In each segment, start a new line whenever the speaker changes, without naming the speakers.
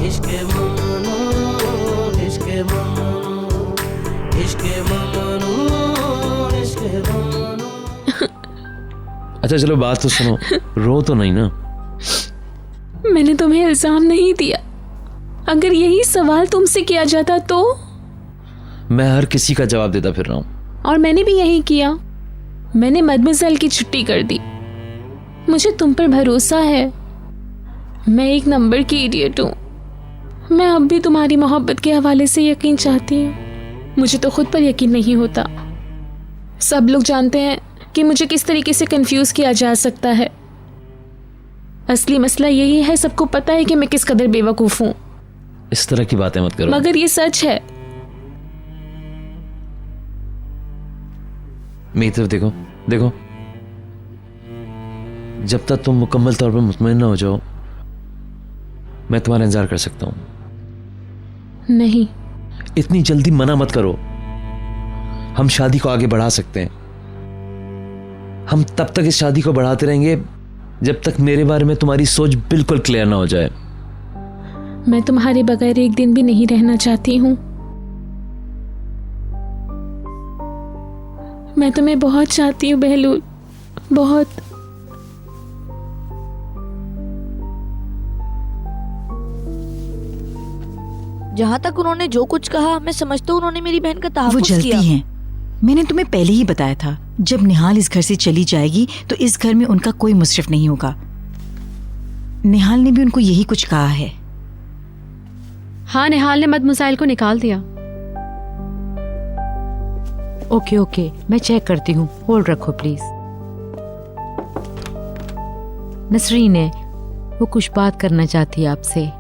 इश्क ममनू, इश्क ममनू, इश्क ममनू, इश्क ममनू।
अच्छा चलो बात तो सुनो, रो तो नहीं ना?
मैंने तुम्हें इल्जाम नहीं दिया। अगर यही सवाल तुमसे किया जाता तो?
मैं हर किसी का जवाब देता फिर रहा हूँ।
और मैंने भी यही किया। मैंने मदमज़ेल की छुट्टी कर दी। मुझे तुम पर भरोसा है। मैं एक नंबर की इडियट हूँ। मैं अब भी तुम्हारी मोहब्बत के हवाले से यकीन चाहती हूँ। मुझे तो खुद पर यकीन नहीं होता। सब लोग जानते हैं कि मुझे किस तरीके से कंफ्यूज किया जा सकता है। असली मसला यही है, सबको पता है कि मैं किस कदर बेवकूफ़ हूँ।
इस तरह की बातें मत करो।
मगर ये सच है।
मेरी तरफ देखो, देखो, जब तक तुम मुकम्मल तौर पर मुतमईन ना हो जाओ, मैं तुम्हारा इंतजार कर सकता हूं।
नहीं,
इतनी जल्दी मना मत करो। हम शादी को आगे बढ़ा सकते हैं। हम तब तक इस शादी को बढ़ाते रहेंगे जब तक मेरे बारे में तुम्हारी सोच बिल्कुल क्लियर ना हो जाए।
मैं तुम्हारे बगैर एक दिन भी नहीं रहना चाहती हूँ। मैं तुम्हें बहुत चाहती हूँ बहलूल, बहुत।
जहाँ तक उन्होंने जो कुछ कहा, मैं समझता हूँ उन्होंने मेरी बहन का
वो
तहफ़्फ़ुज़
जलती
किया।
हैं। मैंने तुम्हें पहले ही बताया था, जब निहाल इस घर से चली जाएगी तो इस घर में उनका कोई मुसरिफ नहीं होगा। निहाल ने भी उनको यही कुछ कहा है।
हाँ, निहाल ने मदमज़ेल को निकाल दिया।
ओके ओके, मैं चेक करती हूँ। होल्ड रखो प्लीज। नसरीन है, वो कुछ बात करना चाहती है आपसे।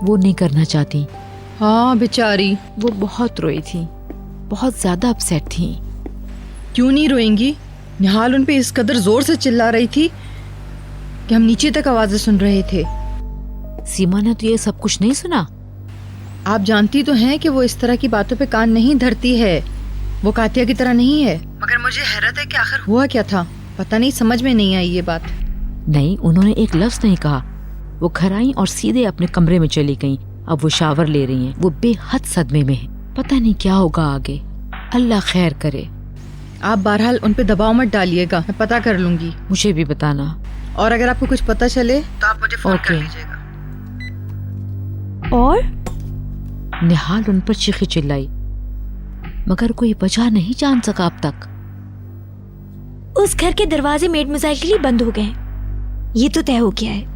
वो नहीं करना चाहती।
हाँ बेचारी,
वो बहुत रोई थी, बहुत ज्यादा अपसेट थी।
क्यों नहीं रोएंगी? निहाल उन पे इस कदर जोर से चिल्ला रही थी कि हम नीचे तक आवाजें सुन रहे थे।
सीमा ने तो ये सब कुछ नहीं सुना?
आप जानती तो हैं कि वो इस तरह की बातों पे कान नहीं धरती है। वो कातिया की तरह नहीं है। मगर मुझे हैरत है कि आखिर हुआ क्या था। पता नहीं, समझ में नहीं आई ये बात।
नहीं, उन्होंने एक लफ्ज नहीं कहा। वो घर आई और सीधे अपने कमरे में चली गईं। अब वो शावर ले रही हैं। वो बेहद सदमे में है। पता नहीं क्या होगा आगे। अल्लाह खैर करे।
आप बहरहाल उन पे दबाव मत डालिएगा, मैं पता कर लूंगी।
मुझे भी बताना।
और अगर आपको कुछ पता चले तो आप मुझे फोन कर
ओके।
लीजिएगा।
और
निहाल उन पर चीखी चिल्लाई, मगर कोई वजह नहीं जान सका अब तक।
उस घर के दरवाजे मेडमज़ेल के लिए बंद हो गए। ये तो तय हो गया है,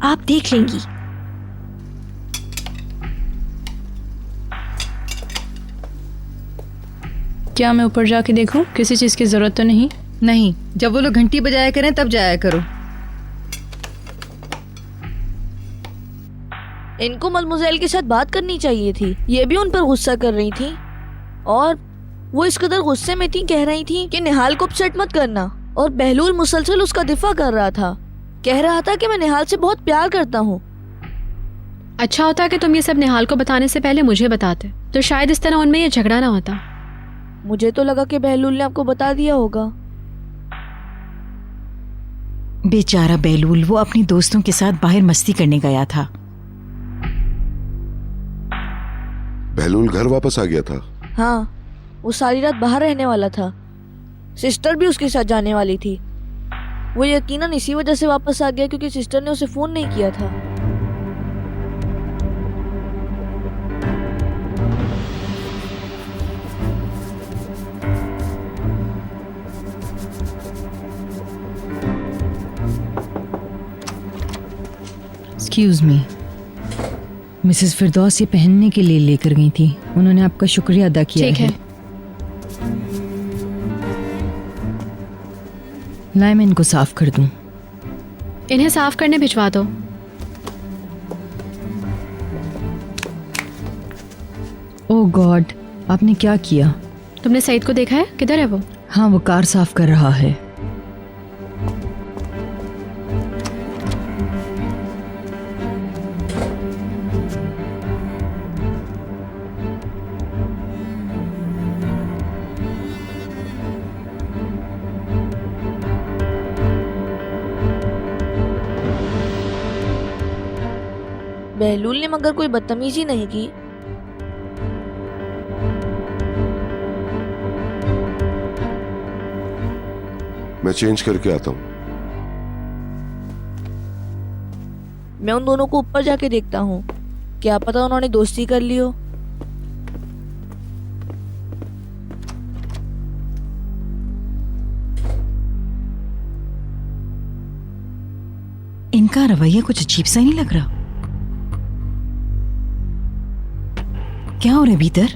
आप देख लेंगी।
क्या मैं ऊपर जाके देखूं? किसी चीज की जरूरत तो नहीं?
नहीं, जब वो लोग घंटी बजाया करें तब जाया करो।
इनको मदमज़ेल के साथ बात करनी चाहिए थी। ये भी उन पर गुस्सा कर रही थी और वो इस कदर गुस्से में थी, कह रही थी कि निहाल को अपसेट मत करना। और बहलूल मुसलसल उसका दिफा कर रहा था, कह रहा था कि मैं निहाल से बहुत प्यार करता हूँ।
अच्छा होता कि तुम ये सब निहाल को बताने से पहले मुझे बताते, तो शायद इस तरह उनमें ये झगड़ा ना होता।
मुझे तो लगा कि बहलूल ने आपको बता दिया होगा।
बेचारा बहलूल, वो अपनी दोस्तों के साथ बाहर मस्ती करने गया था।
बहलूल घर वापस आ गया था?
हाँ, वो सारी रात बाहर रहने वाला था। सिस्टर भी उसके साथ जाने वाली थी। वो यकीनन इसी वजह से वापस आ गया क्योंकि सिस्टर ने उसे फोन नहीं किया था।
एक्सक्यूज मी, मिसेस फिरदौस ये पहनने के लिए लेकर गई थी। उन्होंने आपका शुक्रिया अदा किया
ठीक है।
लाए मैं इनको साफ कर दूं।
इन्हें साफ करने भिजवा दो।
ओह गॉड, आपने क्या किया?
तुमने सईद को देखा है? किधर है वो?
हाँ, वो कार साफ कर रहा है।
बहलूल ने मगर कोई बदतमीजी नहीं की।
मैं चेंज करके आता हूँ।
मैं उन दोनों को ऊपर जाके देखता हूँ, क्या पता उन्होंने दोस्ती कर ली हो।
इनका रवैया कुछ अजीब सा नहीं लग रहा। क्या हो रहा है भीतर?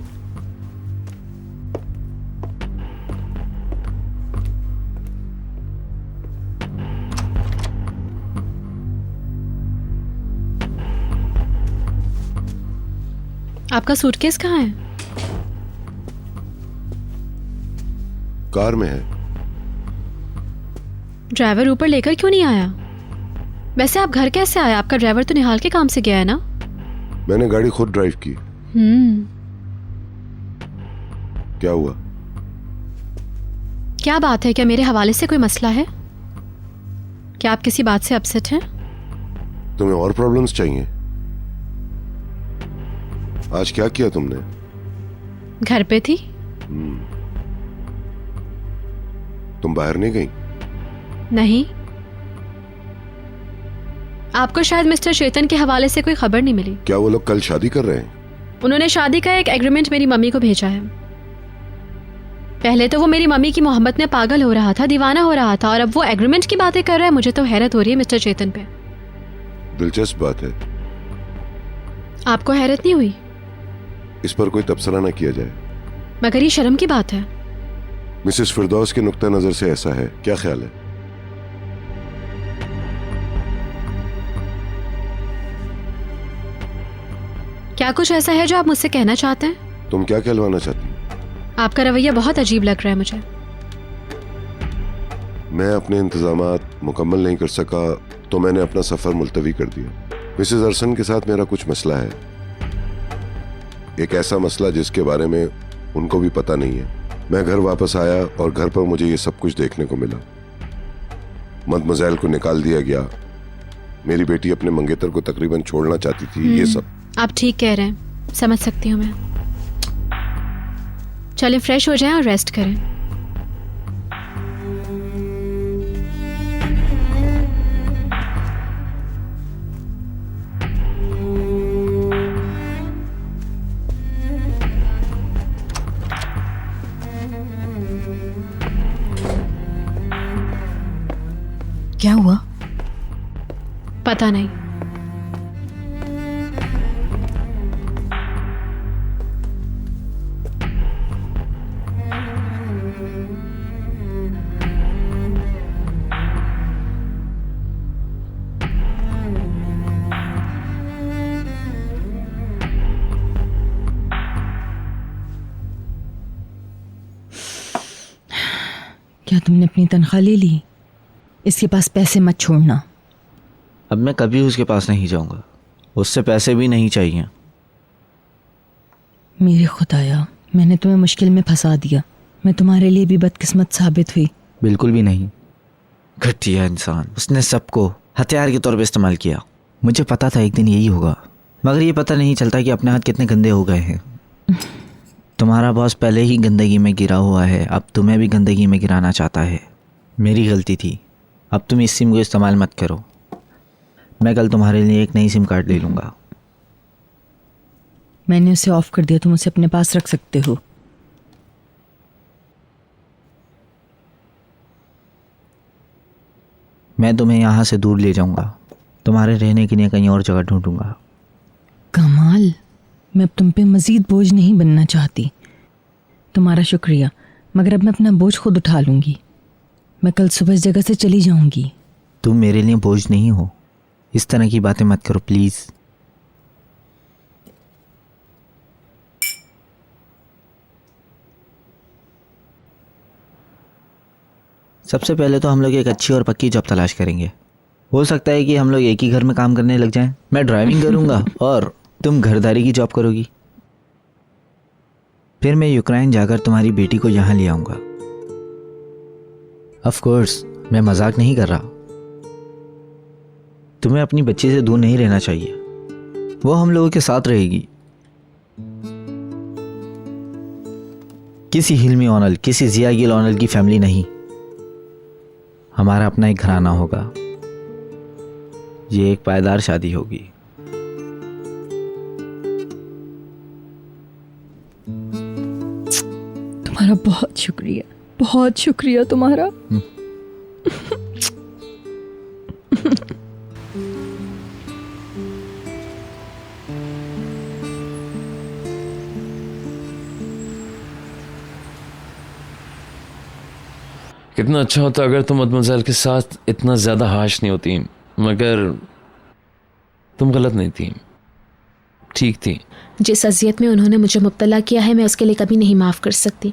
आपका सूटकेस कहाँ है?
कार में है।
ड्राइवर ऊपर लेकर क्यों नहीं आया? वैसे आप घर कैसे आए? आपका ड्राइवर तो निहाल के काम से गया है ना?
मैंने गाड़ी खुद ड्राइव की। क्या हुआ?
क्या बात है? क्या मेरे हवाले से कोई मसला है? क्या आप किसी बात से अपसेट हैं?
तुम्हें और प्रॉब्लम्स चाहिए? आज क्या किया तुमने?
घर पे थी।
तुम बाहर नहीं गई?
नहीं। आपको शायद मिस्टर चेतन के हवाले से कोई खबर नहीं मिली।
क्या वो लोग कल शादी कर रहे हैं?
उन्होंने शादी का एक एग्रीमेंट मेरी मम्मी को भेजा है। पहले तो वो मेरी मम्मी की मोहब्बत में पागल हो रहा था, दीवाना हो रहा था, और अब वो एग्रीमेंट की बातें कर रहा है। मुझे तो हैरत हो रही है मिस्टर चेतन पे।
दिलचस्प बात है।
आपको हैरत नहीं हुई?
इस पर कोई तबसरा न किया जाए।
मगर ये शर्म की बात है।
मिसेस फिरदौस के नुक्ता नजर से ऐसा है, क्या ख्याल है?
क्या कुछ ऐसा है जो आप मुझसे कहना चाहते हैं?
तुम क्या कहलवाना चाहती हो?
आपका रवैया बहुत अजीब लग रहा है मुझे।
मैं अपने इंतजामात मुकम्मल नहीं कर सका तो मैंने अपना सफर मुलतवी कर दिया। मिसेस अरसन के साथ मेरा कुछ मसला है, एक ऐसा मसला जिसके बारे में उनको भी पता नहीं है। मैं घर वापस आया और घर पर मुझे ये सब कुछ देखने को मिला। मदमज़ैल को निकाल दिया गया, मेरी बेटी अपने मंगेतर को तकरीबन छोड़ना चाहती थी, ये सब।
आप ठीक कह रहे हैं, समझ सकती हूँ मैं। चलें फ्रेश हो जाएं और रेस्ट करें।
क्या हुआ?
पता नहीं।
क्या तुमने अपनी तनख्वाह ले ली? इसके पास पैसे मत छोड़ना।
अब मैं कभी उसके पास नहीं जाऊंगा, उससे पैसे भी नहीं चाहिए।
मेरे खुदाया, मैंने तुम्हें मुश्किल में फंसा दिया। मैं तुम्हारे लिए भी बदकिस्मत साबित हुई।
बिल्कुल भी नहीं। घटिया इंसान, उसने सबको हथियार के तौर पे इस्तेमाल किया। मुझे पता था एक दिन यही होगा, मगर ये पता नहीं चलता कि अपने हाथ कितने गंदे हो गए हैं। तुम्हारा बॉस पहले ही गंदगी में गिरा हुआ है, अब तुम्हें भी गंदगी में गिराना चाहता है। मेरी गलती थी, अब तुम इस सिम को इस्तेमाल मत करो। मैं कल तुम्हारे लिए एक नई सिम कार्ड ले लूँगा।
मैंने उसे ऑफ कर दिया, तुम उसे अपने पास रख सकते हो।
मैं तुम्हें यहाँ से दूर ले जाऊँगा, तुम्हारे रहने के लिए कहीं और जगह ढूंढूंगा।
कमाल, मैं अब तुम पे मज़ीद बोझ नहीं बनना चाहती। तुम्हारा शुक्रिया, मगर अब मैं अपना बोझ खुद उठा लूँगी। मैं कल सुबह इस जगह से चली जाऊँगी।
तुम मेरे लिए बोझ नहीं हो, इस तरह की बातें मत करो प्लीज़। सबसे पहले तो हम लोग एक अच्छी और पक्की जॉब तलाश करेंगे। हो सकता है कि हम लोग एक ही घर में काम करने लग जाएं। मैं ड्राइविंग करूंगा और तुम घरदारी की जॉब करोगी। फिर मैं यूक्रेन जाकर तुम्हारी बेटी को यहाँ ले आऊँगा। ऑफ कोर्स, मैं मजाक नहीं कर रहा। तुम्हें अपनी बच्ची से दूर नहीं रहना चाहिए।
वो हम लोगों के साथ रहेगी। किसी हिल्मी ओनल, किसी जिया गिल ओनल की फैमिली नहीं, हमारा अपना एक घराना होगा। ये एक पायदार शादी होगी।
तुम्हारा बहुत शुक्रिया तुम्हारा।
कितना अच्छा होता अगर तुम मदमज़ल के साथ इतना ज़्यादा हाश नहीं होती, मगर तुम गलत नहीं थी, ठीक थी।
जिस अजियत में उन्होंने मुझे मुब्तला किया है मैं उसके लिए कभी नहीं माफ़ कर सकती।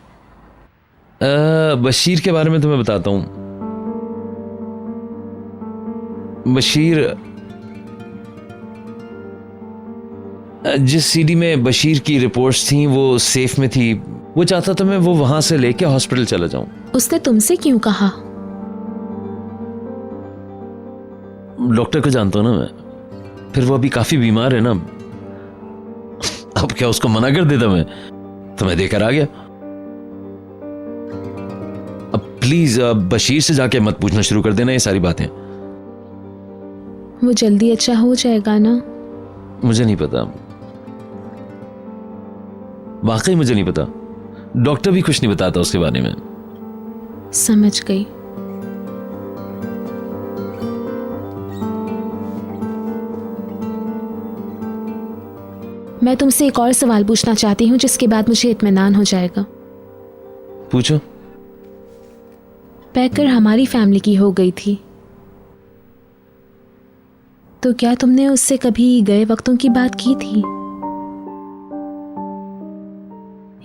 बशीर के बारे में तुम्हें बताता हूँ। बशीर, जिस सीडी में बशीर की रिपोर्ट्स थी वो सेफ में थी, वो चाहता था मैं वो वहां से लेके हॉस्पिटल चला जाऊं।
उसने तुमसे क्यों कहा?
डॉक्टर को जानता हूं ना मैं, फिर वो अभी काफी बीमार है ना। अब क्या उसको मना कर देता मैं, तो मैं देकर आ गया। अब प्लीज बशीर से जाके मत पूछना शुरू कर देना ये सारी बातें।
वो जल्दी अच्छा हो जाएगा ना?
मुझे नहीं पता, वाकई मुझे नहीं पता। डॉक्टर भी कुछ नहीं बताता उसके बारे में।
समझ गई। मैं तुमसे एक और सवाल पूछना चाहती हूँ जिसके बाद मुझे इत्मीनान हो जाएगा।
पूछो।
पैकर हमारी फैमिली की हो गई थी, तो क्या तुमने उससे कभी गए वक्तों की बात की थी?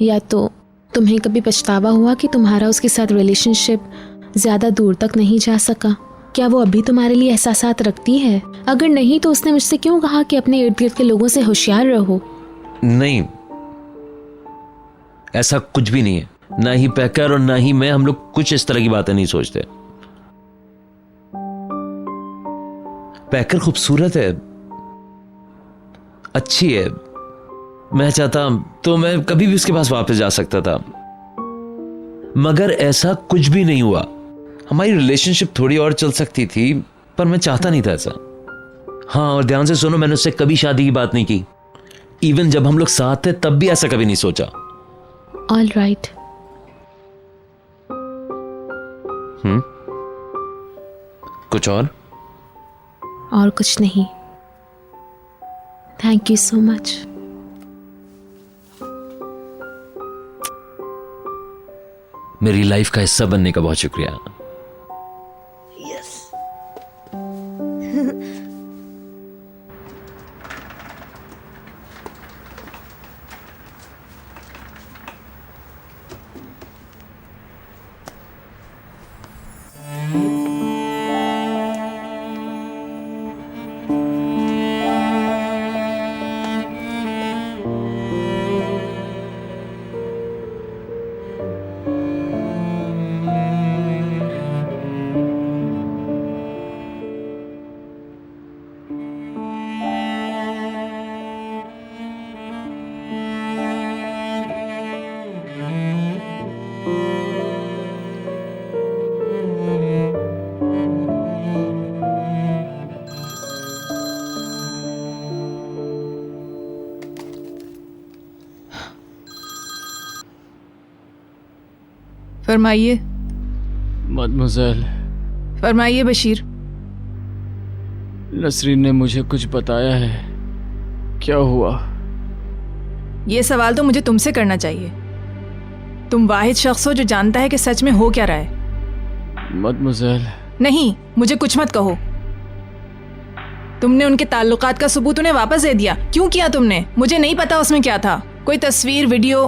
या तो तुम्हें कभी पछतावा हुआ कि तुम्हारा उसके साथ रिलेशनशिप ज्यादा दूर तक नहीं जा सका? क्या वो अभी तुम्हारे लिए एहसासात रखती है? अगर नहीं तो उसने मुझसे क्यों कहा कि अपने इर्द गिर्द के लोगों से होशियार रहो?
नहीं, ऐसा कुछ भी नहीं है। ना ही पैकर और ना ही मैं, हम लोग कुछ इस तरह की बातें नहीं सोचते। पैकर खूबसूरत है, अच्छी है। मैं चाहता तो मैं कभी भी उसके पास वापस जा सकता था, मगर ऐसा कुछ भी नहीं हुआ। हमारी रिलेशनशिप थोड़ी और चल सकती थी, पर मैं चाहता नहीं था ऐसा। हाँ, और ध्यान से सुनो, मैंने उससे कभी शादी की बात नहीं की। इवन जब हम लोग साथ थे तब भी ऐसा कभी नहीं सोचा।
All right.
कुछ और
कुछ नहीं। Thank you so much.
मेरी लाइफ का हिस्सा बनने का बहुत शुक्रिया।
फरमाइए।
मदमज़ल।
फरमाइए बशीर।
नसरीन ने मुझे कुछ बताया है, क्या हुआ?
ये सवाल तो मुझे तुमसे करना चाहिए। तुम वाहिद शख्स हो जो जानता है कि सच में हो क्या रहा है।
मदमज़ल।
नहीं, मुझे कुछ मत कहो। तुमने उनके ताल्लुकात का सबूत उन्हें वापस दे दिया। क्यों किया तुमने? मुझे नहीं पता उसमें क्या था। कोई तस्वीर, वीडियो?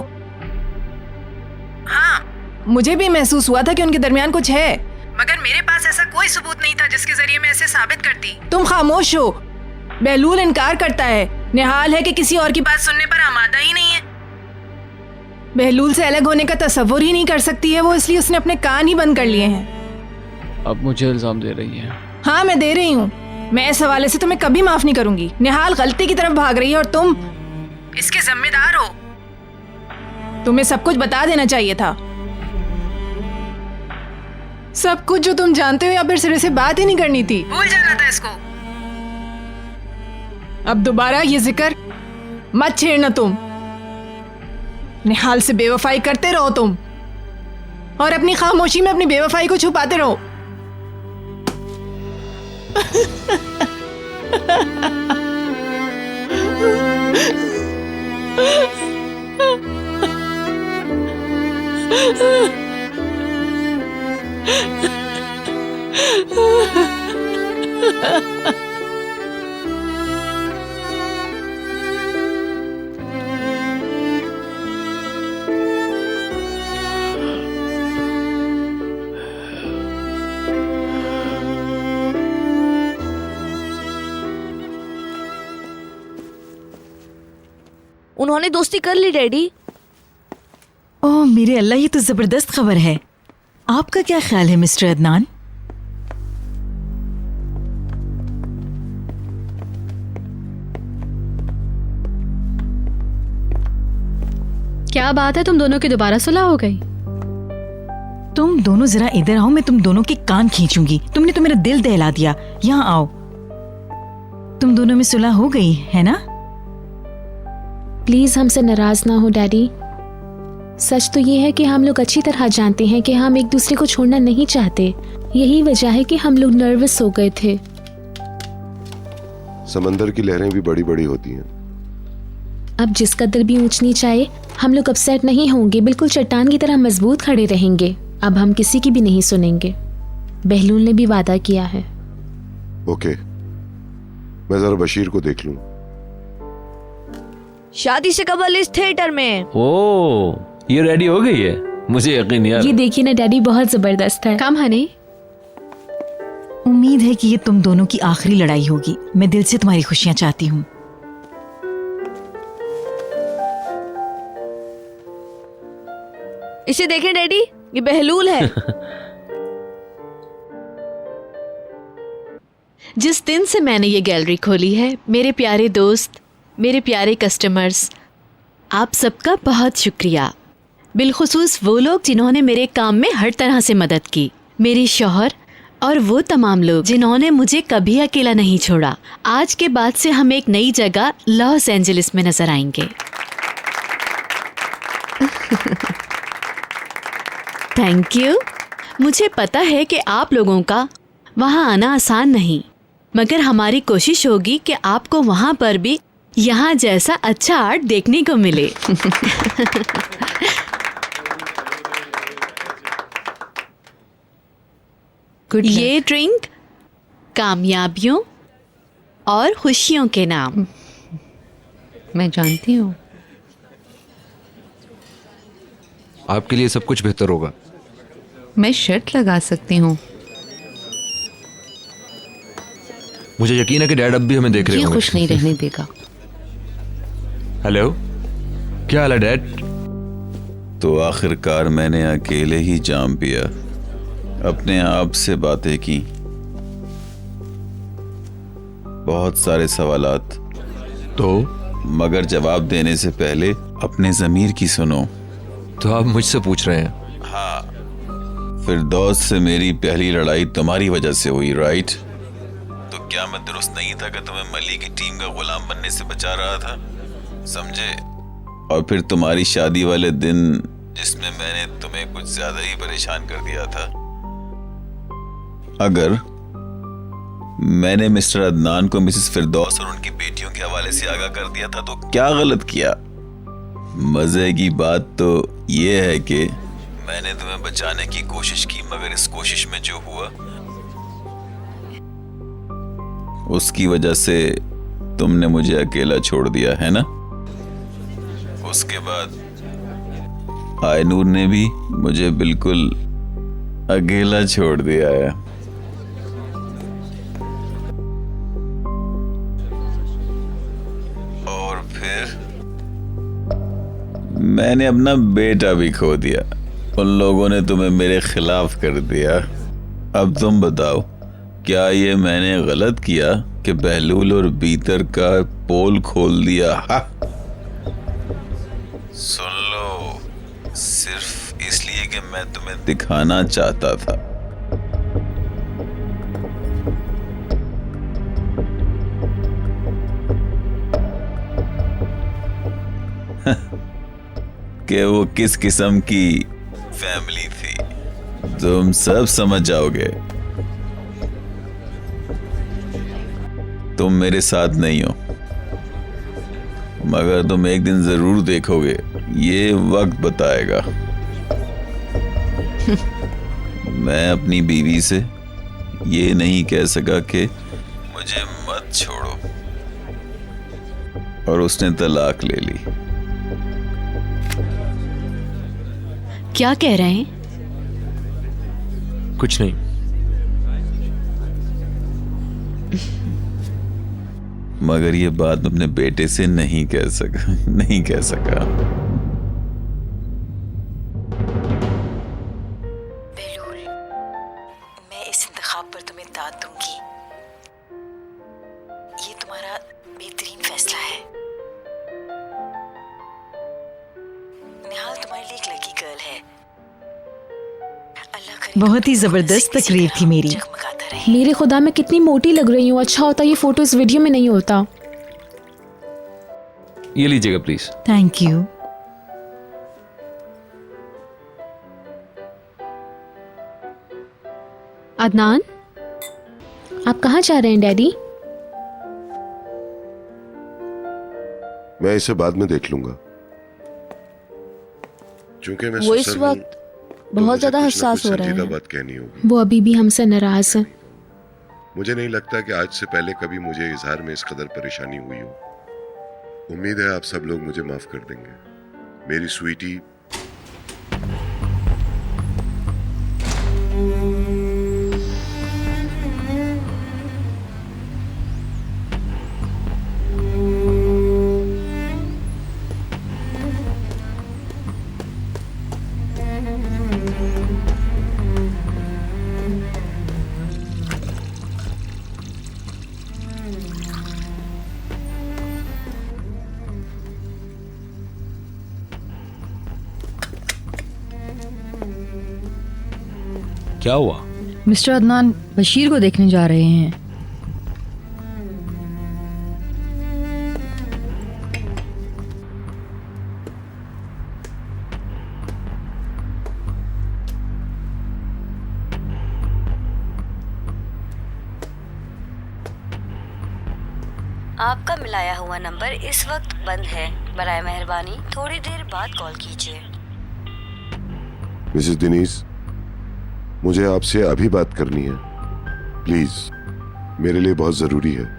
हाँ, मुझे भी महसूस हुआ था कि उनके दरमियान कुछ है, मगर मेरे पास ऐसा कोई सबूत नहीं था जिसके जरिए मैं इसे साबित करती। तुम खामोश हो। बहलूल इनकार करता है। निहाल है कि किसी और की बात सुनने पर आमादा ही नहीं है। बहलूल से अलग होने का तसव्वुर ही नहीं कर सकती है वो, इसलिए उसने अपने कान ही बंद कर लिए हैं।
अब मुझे इल्जाम दे रही है?
हाँ, मैं दे रही हूँ। मैं इस हवाले से तुम्हें कभी माफ नहीं करूंगी। निहाल गलती की तरफ भाग रही है और तुम इसके जिम्मेदार हो। तुम्हें सब कुछ बता देना चाहिए था, सब कुछ जो तुम जानते हो, या फिर सिरे से बात ही नहीं करनी थी, भूल जाना था इसको। अब दोबारा ये जिक्र मत छेड़ना तुम। निहाल से बेवफाई करते रहो तुम, और अपनी खामोशी में अपनी बेवफाई को छुपाते रहो।
उन्होंने दोस्ती कर ली डैडी।
ओह मेरे अल्लाह, ये तो जबरदस्त खबर है। आपका क्या ख्याल है मिस्टर अदनान?
क्या बात है, तुम दोनों की दोबारा सुलह हो गई?
तुम दोनों जरा इधर आओ, मैं तुम दोनों के कान खींचूंगी। तुमने तो मेरा दिल दहला दिया। यहाँ आओ। तुम दोनों में सुलह हो गई है ना?
प्लीज हमसे नाराज ना हो डैडी। सच तो ये है कि हम लोग अच्छी तरह जानते हैं कि हम एक दूसरे को छोड़ना नहीं चाहते। यही वजह है कि हम लोग नर्वस हो गए थे।
समंदर की लहरें भी बड़ी बड़ी होती हैं।
अब जिस कदर भी ऊंच नीच आए, हम लोग अपसेट नहीं होंगे, बिल्कुल चट्टान की तरह मजबूत खड़े रहेंगे। अब हम किसी की भी नहीं सुनेंगे। बहलूल ने भी वादा किया है।
ओके, मैं जरा बशीर को देख लूं।
शादी से कबल इस थिएटर में।
ओ, ये रेडी हो गई है? मुझे यकीन नहीं आ रहा।
ये देखिए ना डैडी, बहुत जबरदस्त है।
कम हनी,
उम्मीद है कि ये तुम दोनों की आखिरी लड़ाई होगी। मैं दिल से तुम्हारी खुशियां चाहती हूँ।
इसे देखें डैडी, ये बहलूल है।
जिस दिन से मैंने ये गैलरी खोली है, मेरे प्यारे दोस्त, मेरे प्यारे कस्टमर्स, आप सबका बहुत शुक्रिया। बिलखुसूस वो लोग जिन्होंने मेरे काम में हर तरह से मदद की, मेरे शौहर और वो तमाम लोग जिन्होंने मुझे कभी अकेला नहीं छोड़ा। आज के बाद से हम एक नई जगह लॉस एंजलिस में नजर आएंगे। Thank you. मुझे पता है कि आप लोगों का वहाँ आना आसान नहीं, मगर हमारी कोशिश होगी कि आपको वहाँ पर भी यहाँ जैसा अच्छा आर्ट देखने को मिले। ये ड्रिंक कामयाबियों और खुशियों के नाम। मैं जानती हूँ
आपके लिए सब कुछ बेहतर होगा।
मैं शर्त लगा सकती हूँ।
मुझे यकीन है कि डैड अब भी हमें देख रहे
ये
होंगे।
खुश नहीं रहने देगा।
हेलो, क्या हाल है डैड?
तो आखिरकार मैंने अकेले ही जाम पिया, अपने आप से बातें की, बहुत सारे सवालात,
तो
मगर जवाब देने से पहले अपने ज़मीर की सुनो।
तो आप मुझसे पूछ रहे हैं?
हाँ, फिरदौस से मेरी पहली लड़ाई तुम्हारी वजह से हुई, राइट? तो क्या मैं दुरुस्त नहीं था कि तुम्हें मली की टीम का गुलाम बनने से बचा रहा था? समझे? और फिर तुम्हारी शादी वाले दिन, जिसमें मैंने तुम्हें कुछ ज्यादा ही परेशान कर दिया था, अगर मैंने मिस्टर अदनान को मिसेस फिरदौस और उनकी बेटियों के हवाले से आगाह कर दिया था, तो क्या गलत किया? मजे की बात तो ये है कि मैंने तुम्हें बचाने की कोशिश की, मगर इस कोशिश में जो हुआ उसकी वजह से तुमने मुझे अकेला छोड़ दिया, है ना? उसके बाद आयनूर ने भी मुझे बिल्कुल अकेला छोड़ दिया है। और फिर मैंने अपना बेटा भी खो दिया। उन लोगों ने तुम्हें मेरे खिलाफ कर दिया। अब तुम बताओ, क्या ये मैंने गलत किया कि बहलूल और बीतर का पोल खोल दिया? हा? सुन लो, सिर्फ इसलिए कि मैं तुम्हें दिखाना चाहता था। कि वो किस किस्म की फैमिली थी, तुम सब समझ जाओगे। तुम मेरे साथ नहीं हो, मगर तुम एक दिन जरूर देखोगे, ये वक्त बताएगा। मैं अपनी बीवी से ये नहीं कह सका कि मुझे मत छोड़ो, और उसने तलाक ले ली।
क्या कह रहे हैं?
कुछ नहीं।
मगर ये बात अपने बेटे से नहीं कह सका।
बेलूल, मैं इस इंतखाब पर तुम्हें दाद दूंगी। ये तुम्हारा बेहतरीन फैसला है। निहाल तुम्हारे लिए एक लकी गर्ल है। अल्लाह करे
बहुत ही जबरदस्त तकरीर थी मेरी।
मेरे खुदा मैं कितनी मोटी लग रही हूँ। अच्छा होता ये फोटो इस वीडियो में नहीं होता।
ये लीजिएगा प्लीज।
Thank you.
अदनान, आप कहाँ जा रहे हैं डैडी?
मैं इसे बाद में देख लूंगा, क्योंकि मैं
वो इस
ससुर हूं,
वक्त
तो
बहुत
मुझे
ज्यादा
कुछ ना
हसास
कुछ
हो रहे
संजीदा
हैं।
बात कहनी होगी।
वो अभी भी हमसे नाराज है।
मुझे नहीं लगता कि आज से पहले कभी मुझे इजहार में इस कदर परेशानी हुई हो। उम्मीद है आप सब लोग मुझे माफ कर देंगे। मेरी स्वीटी,
क्या हुआ?
मिस्टर अदनान बशीर को देखने जा रहे हैं।
आपका मिलाया हुआ नंबर इस वक्त बंद है। बराए मेहरबानी थोड़ी देर बाद कॉल कीजिए।
मिसेस दिनीज, मुझे आपसे अभी बात करनी है, प्लीज, मेरे लिए बहुत जरूरी है।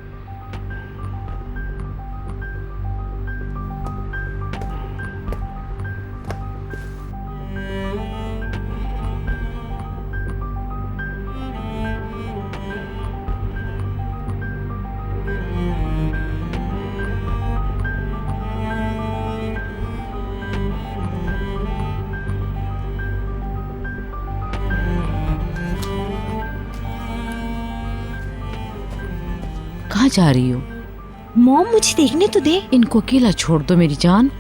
कहाँ जा रही हो? मॉम मुझे देखने तो दे। इनको अकेला छोड़ दो मेरी जान।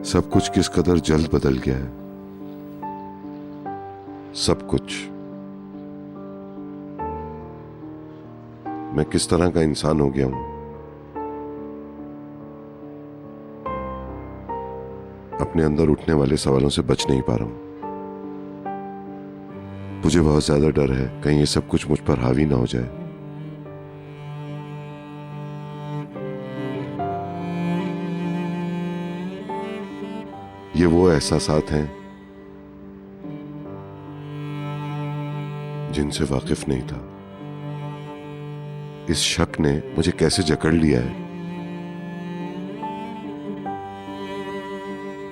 सब कुछ किस कदर जल्द बदल गया है, सब कुछ। मैं किस तरह का इंसान हो गया हूं।
अपने अंदर उठने वाले सवालों से बच नहीं पा रहा हूं। मुझे बहुत ज्यादा डर है कहीं ये सब कुछ मुझ पर हावी ना हो जाए। ये वो एहसासात हैं जिनसे वाकिफ नहीं था। इस शक ने मुझे कैसे जकड़ लिया है।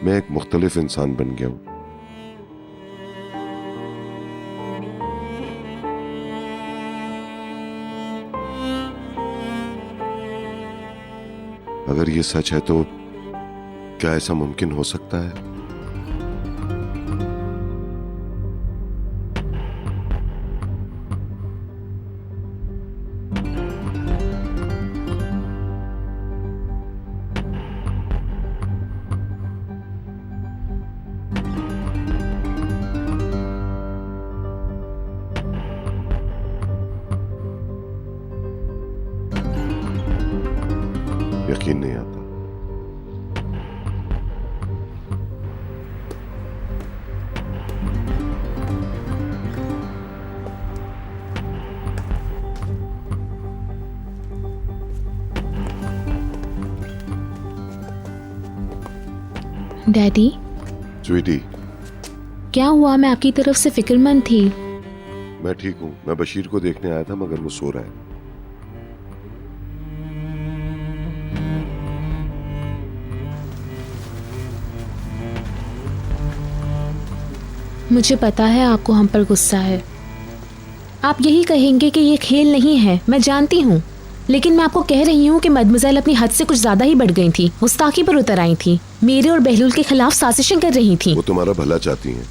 मैं एक मुख्तलिफ इंसान बन गया हूं। अगर ये सच है तो क्या ऐसा मुमकिन हो सकता है? यकीन नहीं आता।
डैडी,
स्वीटी,
क्या हुआ? मैं आपकी तरफ से फिक्रमंद थी।
मैं ठीक हूं। मैं बशीर को देखने आया था मगर वो सो रहा है।
मुझे पता है आपको हम पर गुस्सा है। आप यही कहेंगे कि ये खेल नहीं है, मैं जानती हूँ। लेकिन मैं आपको कह रही हूँ कि मदमज़ैल अपनी हद से कुछ ज्यादा ही बढ़ गई थी। गुस्ताखी पर उतर आई थी, मेरे और बहलूल के खिलाफ साजिशें कर रही थी।
वो तुम्हारा भला चाहती हैं।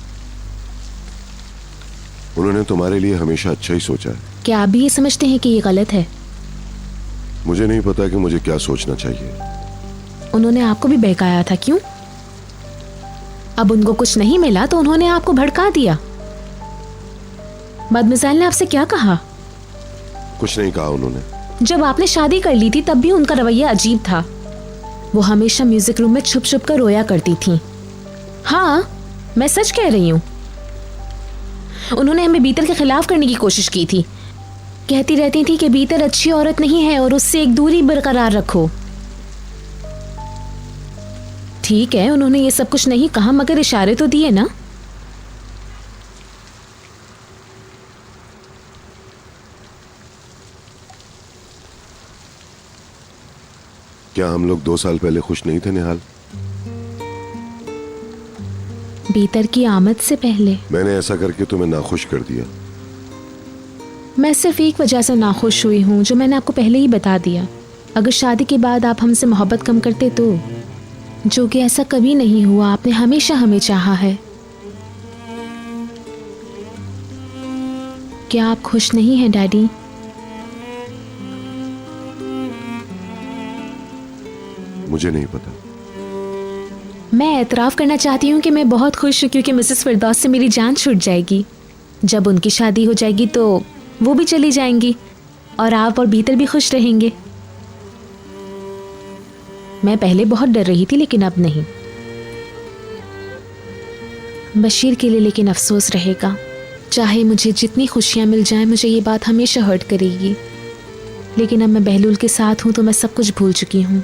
उन्होंने तुम्हारे लिए हमेशा अच्छा ही सोचा है।
क्या आप भी ये समझते हैं कि ये गलत है?
मुझे नहीं पता कि मुझे क्या सोचना चाहिए।
उन्होंने आपको भी बहकाया था, क्यों? अब उनको कुछ नहीं मिला तो उन्होंने आपको भड़का दिया। मदमज़ैल ने आपसे क्या कहा?
कुछ नहीं कहा उन्होंने।
जब आपने शादी कर ली थी तब भी उनका रवैया अजीब था। वो हमेशा म्यूजिक रूम में छुप छुप कर रोया करती थी। हाँ, मैं सच कह रही हूँ। उन्होंने हमें बीतर के खिलाफ करने की कोशिश की थी। कहती रहती थी कि बीतर अच्छी औरत नहीं है और उससे एक दूरी बरकरार रखो। ठीक है, उन्होंने ये सब कुछ नहीं कहा मगर इशारे तो दिए ना।
क्या हम लोग 2 साल पहले खुश नहीं थे निहाल?
बीतर की आमद से पहले
मैंने ऐसा करके तुम्हें नाखुश कर दिया।
मैं सिर्फ एक वजह से नाखुश हुई हूँ, जो मैंने आपको पहले ही बता दिया। अगर शादी के बाद आप हमसे मोहब्बत कम करते तो, जो कि ऐसा कभी नहीं हुआ। आपने हमेशा हमें चाहा है। क्या आप खुश नहीं हैं डैडी?
मुझे नहीं पता।
मैं एतराफ़ करना चाहती हूँ कि मैं बहुत खुश हूँ, क्योंकि मिसेस फिरदौस से मेरी जान छूट जाएगी। जब उनकी शादी हो जाएगी तो वो भी चली जाएंगी और आप और बीतर भी खुश रहेंगे। मैं पहले बहुत डर रही थी लेकिन अब नहीं। बशीर के लिए लेकिन अफसोस रहेगा। चाहे मुझे जितनी खुशियाँ मिल जाएं, मुझे ये बात हमेशा हर्ट करेगी। लेकिन अब मैं बहलूल के साथ हूँ तो मैं सब कुछ भूल चुकी हूँ।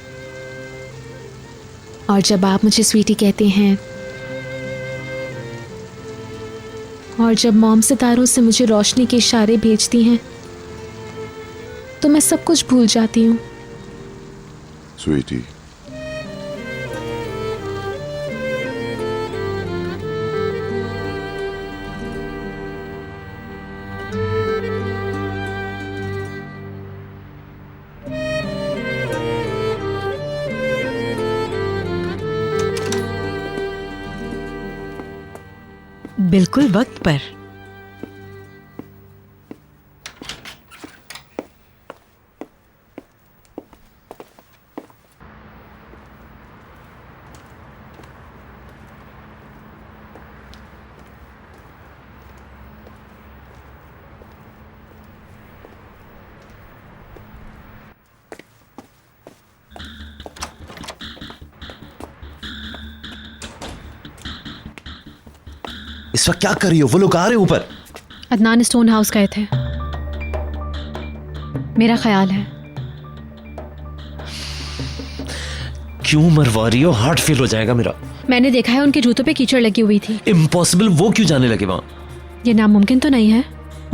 और जब आप मुझे स्वीटी कहते हैं और जब मॉम सितारों से मुझे रोशनी के इशारे भेजती हैं तो मैं सब कुछ भूल जाती हूँ।
स्वीटी,
बिल्कुल वक्त पर।
इस वक्त क्या कर रही हो? वो लोग आ रहे हैं ऊपर।
अदनान स्टोन हाउस गए थे, मेरा ख्याल है।
क्यों मरवा रही हो? हार्ट फेल हो जाएगा मेरा।
मैंने देखा है उनके जूतों पे कीचड़ लगी हुई थी।
इम्पॉसिबल, वो क्यों जाने लगे वहां?
ये नामुमकिन तो नहीं है।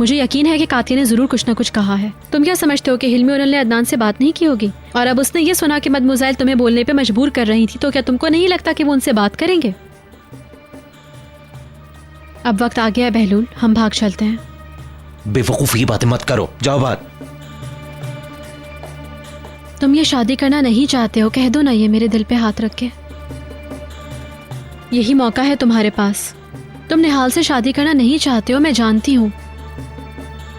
मुझे यकीन है कि कातिया ने जरूर कुछ ना कुछ कहा है। तुम क्या समझते हो कि हिल्मी और ने अदनान से बात नहीं की होगी, और अब उसने ये सुना कि मदमुज़ैल तुम्हें बोलने पे मजबूर कर रही थी, तो क्या तुमको नहीं लगता कि वो उनसे बात करेंगे? अब वक्त आ गया है बहलूल, हम भाग चलते हैं।
बेवकूफी की बातें मत करो, जाओ बात।
तुम ये शादी करना नहीं चाहते हो, कह दो ना ये मेरे दिल पे हाथ रख के। यही मौका है तुम्हारे पास। तुम निहाल से शादी करना नहीं चाहते हो, मैं जानती हूँ।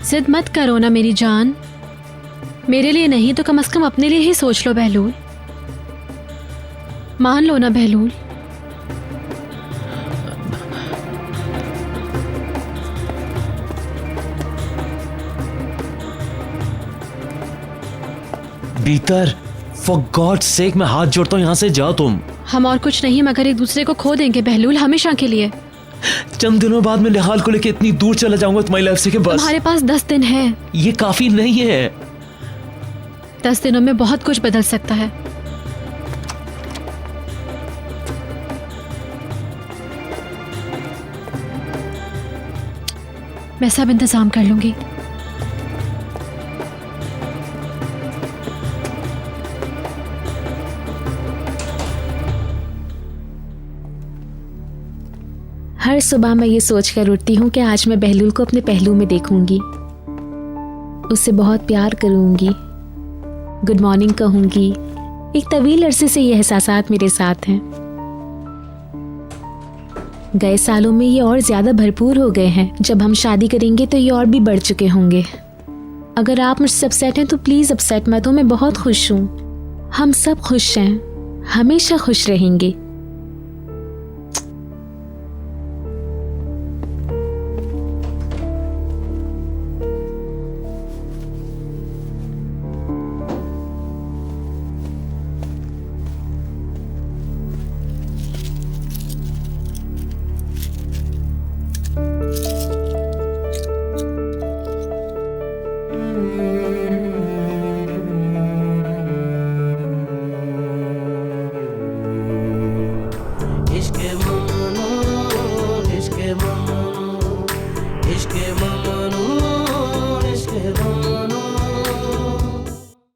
जिद मत करो ना मेरी जान। मेरे लिए नहीं तो कम से कम अपने लिए ही सोच लो बहलूल। मान लो ना बहलूल।
बीतर, फॉर गॉड सेक, मैं हाथ जोड़ता हूँ, यहाँ से जाओ तुम।
हम और कुछ नहीं मगर एक दूसरे को खो देंगे बहलूल, हमेशा के लिए।
चंद दिनों बाद मैं निहाल को लेके इतनी दूर चला जाऊंगा तुम्हारी लाइफ से कि बस।
तुम्हारे पास 10 दिन है।
ये काफी नहीं है।
10 दिनों में बहुत कुछ बदल सकता है। मैं सब इंतजाम कर लूंगी।
हर सुबह मैं ये सोच कर उठती हूँ कि आज मैं बहलूल को अपने पहलू में देखूंगी, उससे बहुत प्यार करूंगी, गुड मॉर्निंग कहूंगी। एक तवील अरसे से ये एहसासात मेरे साथ हैं। गए सालों में ये और ज्यादा भरपूर हो गए हैं। जब हम शादी करेंगे तो ये और भी बढ़ चुके होंगे। अगर आप मुझसे अपसेट हैं तो प्लीज अपसेट मत हो, मैं बहुत खुश हूँ। हम सब खुश हैं, हमेशा खुश रहेंगे।